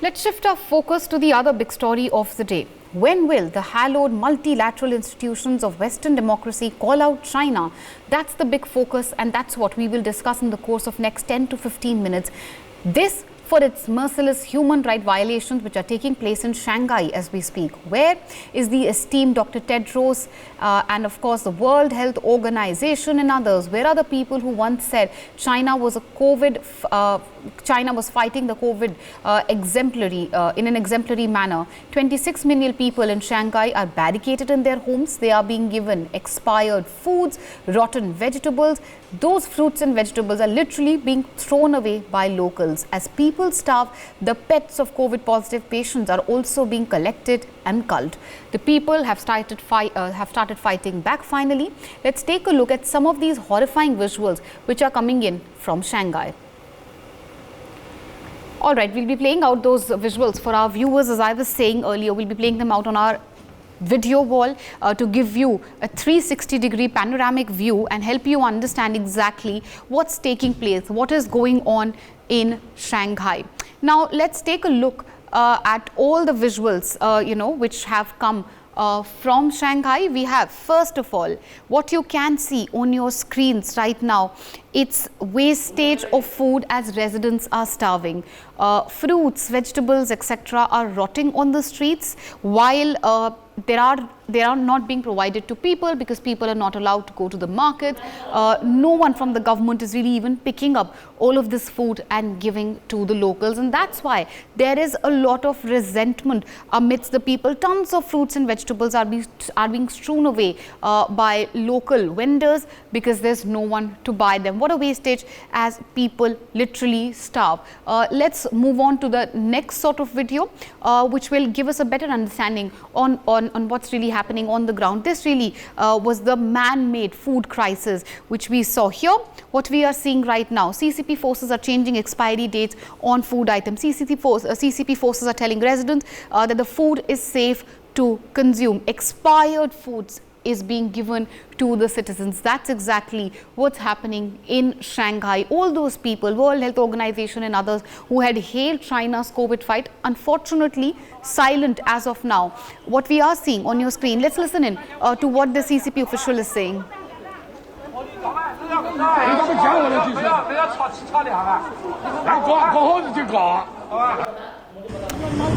Let's shift our focus to the other big story of the day. When will the hallowed multilateral institutions of Western democracy call out China? That's the big focus, and that's what we will discuss in the course of next 10 to 15 minutes. This for its merciless human rights violations which are taking place in Shanghai as we speak. Where is the esteemed Dr. Tedros and of course the World Health Organization and others? Where are the people who once said China was China was fighting the COVID in an exemplary manner? 26 million people in Shanghai are barricaded in their homes. They are being given expired foods, rotten vegetables. Those fruits and vegetables are literally being thrown away by locals. As people starve, the pets of COVID positive patients are also being collected and culled. The people have started fighting back finally. Let's take a look at some of these horrifying visuals which are coming in from Shanghai. All right, we'll be playing out those visuals for our viewers. As I was saying earlier, we'll be playing them out on our video wall to give you a 360-degree panoramic view and help you understand exactly what's taking place, what is going on in Shanghai. Now, let's take a look at all the visuals, which have come from Shanghai. We have, first of all, what you can see on your screens right now. It's wastage of food as residents are starving. Fruits, vegetables, etc. are rotting on the streets, while they are not being provided to people because people are not allowed to go to the market. No one from the government is really even picking up all of this food and giving to the locals, and that's why there is a lot of resentment amidst the people. Tons of fruits and vegetables are being strewn away by local vendors because there's no one to buy them. What a wastage as people literally starve. Let's move on to the next sort of video which will give us a better understanding on what's really happening on the ground. This really was the man-made food crisis which we saw here. What we are seeing right now, CCP forces are changing expiry dates on food items. CCP forces are telling residents that the food is safe to consume. Expired foods is being given to the citizens. That's exactly what's happening in Shanghai. All those people, World Health Organization and others who had hailed China's COVID fight, unfortunately silent as of now. What we are seeing on your screen, let's listen in to what the CCP official is saying.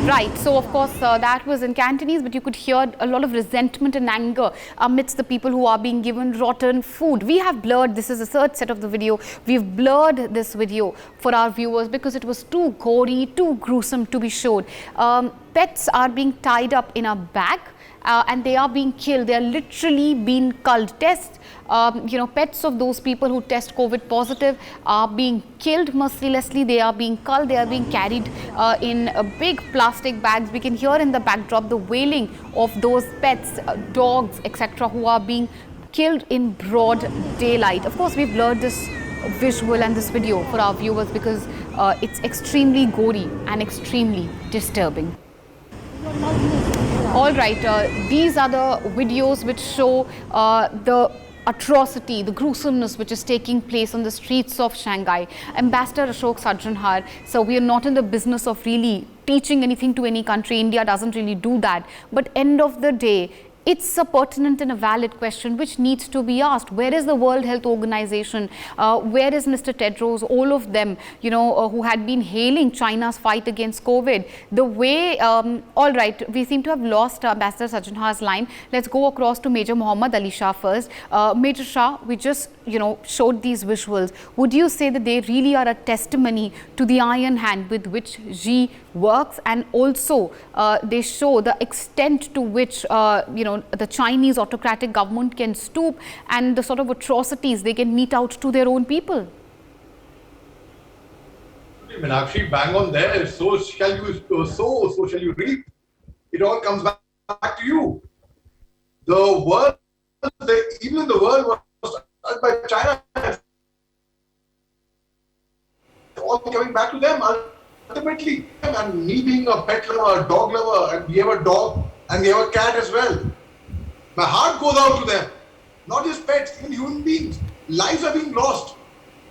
Right, so of course that was in Cantonese, but you could hear a lot of resentment and anger amidst the people who are being given rotten food. We have blurred, this is the third set of the video, we've blurred this video for our viewers because it was too gory, too gruesome to be showed. Pets are being tied up in a bag and they are being killed. They are literally being culled. Pets of those people who test COVID positive are being killed mercilessly. They are being culled. They are being carried in big plastic bags. We can hear in the backdrop the wailing of those pets, dogs, etc., who are being killed in broad daylight. Of course, we've blurred this visual and this video for our viewers because it's extremely gory and extremely disturbing. All right, these are the videos which show the atrocity, the gruesomeness which is taking place on the streets of Shanghai. Ambassador Ashok Sajjanhar, so we are not in the business of really teaching anything to any country. India doesn't really do that. But end of the day, it's a pertinent and a valid question which needs to be asked. Where is the World Health Organization? Where is Mr. Tedros? All of them, who had been hailing China's fight against COVID. The way, all right, we seem to have lost Ambassador Sajjanhar's line. Let's go across to Major Muhammad Ali Shah first. Major Shah, we just, showed these visuals. Would you say that they really are a testimony to the iron hand with which Xi works, and also they show the extent to which, the Chinese autocratic government can stoop and the sort of atrocities they can mete out to their own people? Meenakshi, bang on there. So shall you sow, so shall you reap. It all comes back to you. The world, even the world was touched by China. All coming back to them ultimately. And me being a pet lover, a dog lover, and we have a dog and we have a cat as well. My heart goes out to them. Not just pets, even human beings. Lives are being lost.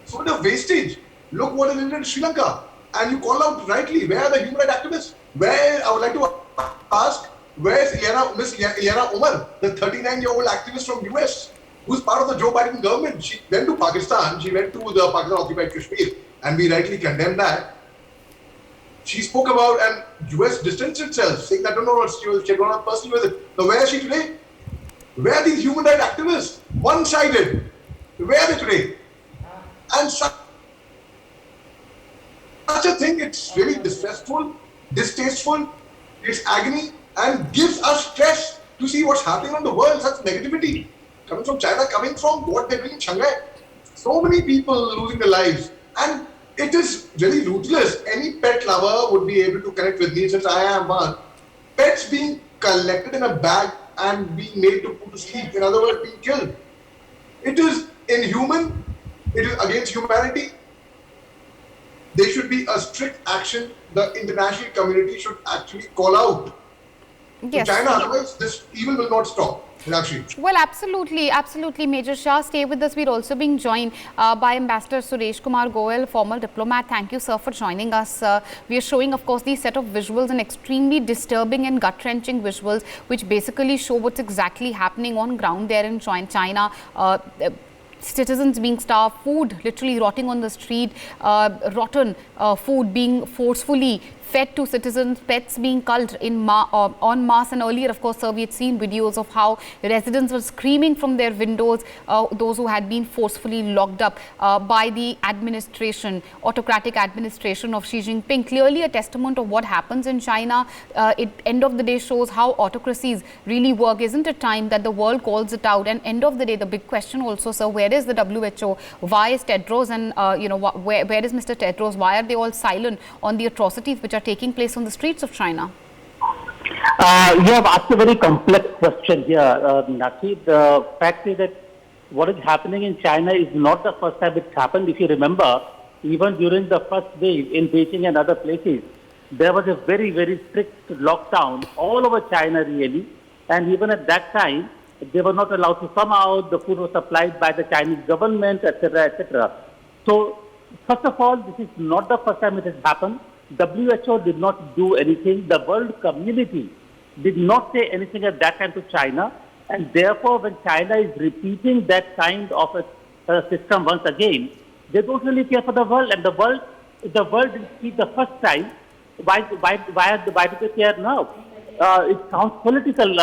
So much of wastage. Look what is in Sri Lanka. And you call out rightly, where are the human rights activists? Where, I would like to ask, where is Miss Ilyana Omar, the 39-year-old activist from US, who's part of the Joe Biden government? She went to Pakistan, she went to the Pakistan-occupied Kashmir, and we rightly condemn that. She spoke about, and US distanced itself, saying that, no, she had gone on personally with it. So where is she today? Where are these human rights activists? One-sided. Where are they today? And such a thing, it's really distressful, distasteful, it's agony, and gives us stress to see what's happening on the world. Such negativity coming from China, coming from what they're doing in Shanghai. So many people losing their lives, and it is really ruthless. Any pet lover would be able to connect with me, since I am one. Pets being collected in a bag and being made to put to sleep, in other words, being killed. It is inhuman. It is against humanity. There should be a strict action. The international community should actually call out to China, otherwise this evil will not stop. Well, absolutely, Major Shah. Stay with us. We're also being joined by Ambassador Suresh Kumar Goel, former diplomat. Thank you, sir, for joining us. We are showing, of course, these set of visuals, and extremely disturbing and gut-wrenching visuals, which basically show what's exactly happening on ground there in China. Citizens being starved, food literally rotting on the street, rotten food being forcefully fed to citizens, pets being culled en masse. And earlier, of course, sir, we had seen videos of how residents were screaming from their windows, those who had been forcefully locked up by the administration, autocratic administration of Xi Jinping. Clearly a testament of what happens in China. End of the day shows how autocracies really work. Isn't it time that the world calls it out? And end of the day, the big question also, sir, where is the WHO? Why is Tedros and, where is Mr. Tedros? Why are they all silent on the atrocities which are taking place on the streets of China? You have asked a very complex question here, Meenakshi. The fact is that what is happening in China is not the first time it's happened. If you remember, even during the first wave in Beijing and other places, there was a very, very strict lockdown all over China, really. And even at that time, they were not allowed to come out. The food was supplied by the Chinese government, etc., etc. So, first of all, this is not the first time it has happened. WHO did not do anything. The world community did not say anything at that time to China. And therefore, when China is repeating that kind of a system once again, they don't really care for the world. And the world didn't speak the first time. Why do they care now? It sounds political.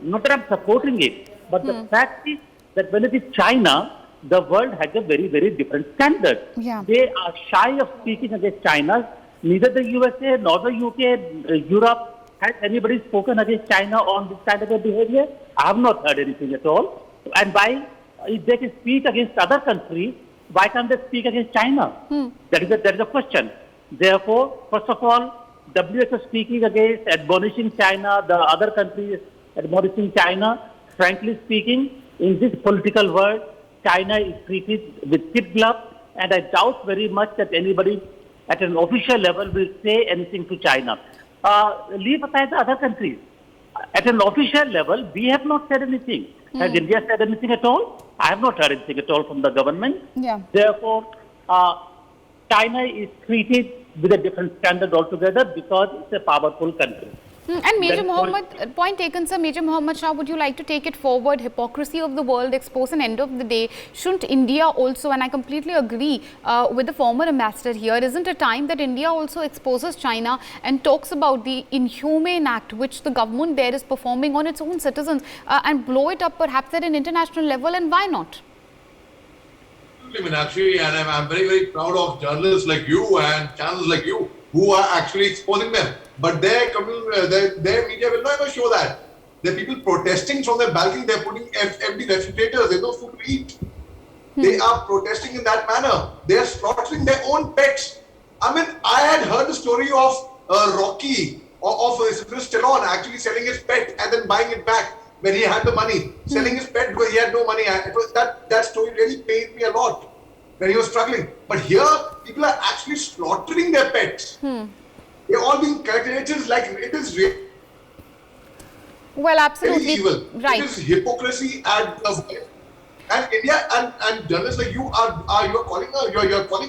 Not that I'm supporting it. But the fact is that when it is China, the world has a very, very different standard. Yeah. They are shy of speaking against China. Neither the USA nor the UK, Europe, has anybody spoken against China on this kind of a behavior? I have not heard anything at all. And why, if they can speak against other countries, why can't they speak against China? That is a question. Therefore, first of all, WHO speaking against, admonishing China, the other countries admonishing China. Frankly speaking, in this political world, China is treated with kid gloves, and I doubt very much that anybody at an official level will say anything to China. Leave aside the other countries. At an official level, we have not said anything. Has India said anything at all? I have not heard anything at all from the government. Yeah. Therefore, China is treated with a different standard altogether because it's a powerful country. And Major Mohammed, point taken, sir. Major Mohammed Shah, would you like to take it forward? Hypocrisy of the world exposed, and end of the day, shouldn't India also, and I completely agree with the former ambassador here, isn't it time that India also exposes China and talks about the inhumane act which the government there is performing on its own citizens and blow it up perhaps at an international level, and why not? Meenakshi, and I'm very, very proud of journalists like you and channels like you who are actually exposing them. But their media will never show that. There are people protesting from their balcony. They're putting empty refrigerators. There's no food to eat. They are protesting in that manner. They are slaughtering their own pets. I mean, I had heard the story of Rocky, of Stallone actually selling his pet and then buying it back when he had the money. Selling his pet because he had no money. That story really pained me a lot when he was struggling. But here, people are actually slaughtering their pets. They're all being collected. It is really well, absolutely evil. right. It is hypocrisy at the And India and journalists like you are calling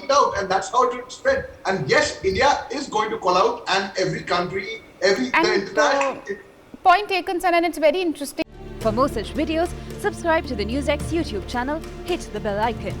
it out, and that's how it will spread. And yes, India is going to call out, and every country, the international. Point taken, sir, and it's very interesting. For more such videos, subscribe to the NewsX YouTube channel, hit the bell icon.